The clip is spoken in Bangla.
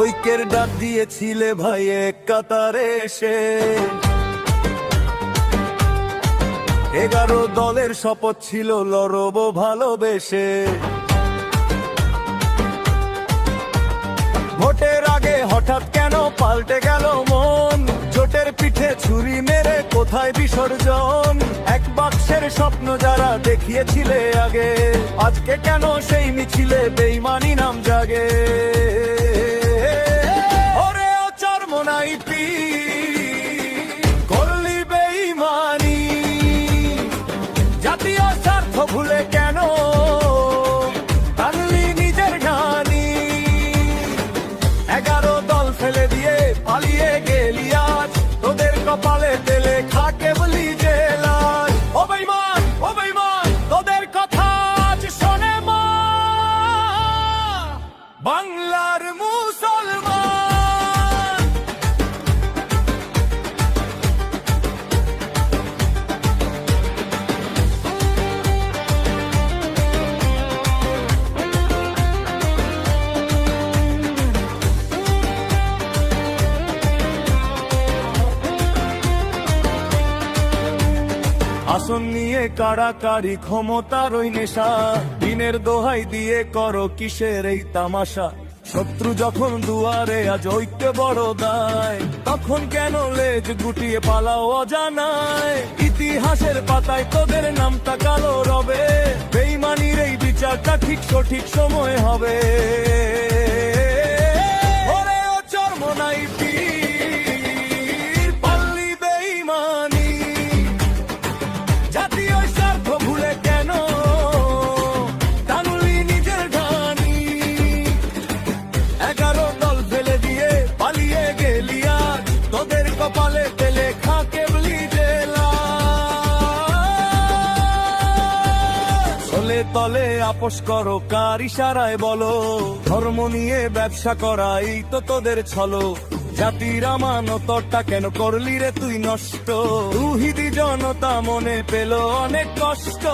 ঐক্যের ডাক দিয়েছিলে ভাই এক কাতারে এসে, 11 দলের শপথ ছিল লড়ব ভালোবেসে। ভোটের আগে হঠাৎ কেন পাল্টে গেল মন, জোটের পিঠে ছুরি মেরে কোথায় বিসর্জন? এক বাক্সের স্বপ্ন যারা দেখিয়েছিলে আগে, আজকে কেন সেই মিছিলে বেইমানি নাম জাগে? ওরে ও চরমোনাই পীর, করলি বেইমানি, জাতীয় স্বার্থ ভুলে কেন টানলি নিজের ঘানি? 11 দল ফেলে দিয়ে পালিয়ে গেলি আজ, তোদের কপালে তেলে খাকে বলি জেলাজ। ও বেঈমান, ও বেঈমান, তোদের কথা আজ শোনে মা, বাংলার মুসলমান। আসন নিয়ে কাড়াকাড়ি ক্ষমতার ওই নেশা, দিনের দোহাই দিয়ে করো কিসের এই তামাশা? শত্রু যখন দুয়ারে আজ ঐক্য বড় দায়, তখন কেন লেজ গুটিয়ে পালাও অজানায়? ইতিহাসের পাতায় তোদের নামটা কালো রবে, বেইমানির এই বিচারটা ঠিক সঠিক সময় হবে। ওরে ও চরমোনাই পীর, পাল্লি বেইমানি, জাতীয় স্বার্থ ভুলে কেন টানুলি নিজের ঘানি? 11 দল ফেলে দিয়ে পালিয়ে গেলি আজ, তোদের কপালে তেলে খাকে বলি জেলা। চলে তলে আপোষ করো কার ইশারায় বলো, ধর্ম নিয়ে ব্যবসা করাই তো তোদের ছলো। জাতির আমানতটা কেন করলি রে তুই নষ্ট? তুহিদি জনতা মনে পেল অনেক কষ্ট।